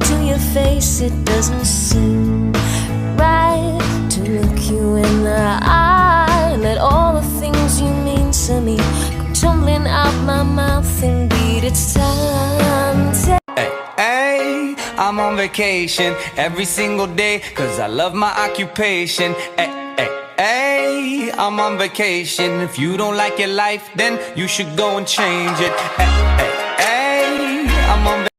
To your face, it doesn't seem right to look you in the eye. Let all the things you mean to me come tumbling out my mouth. Indeed, it's time. Hey, I'm on vacation every single day, cause I love my occupation. Hey, I'm on vacation. If you don't like your life, then you should go and change it. Hey, I'm on vacation.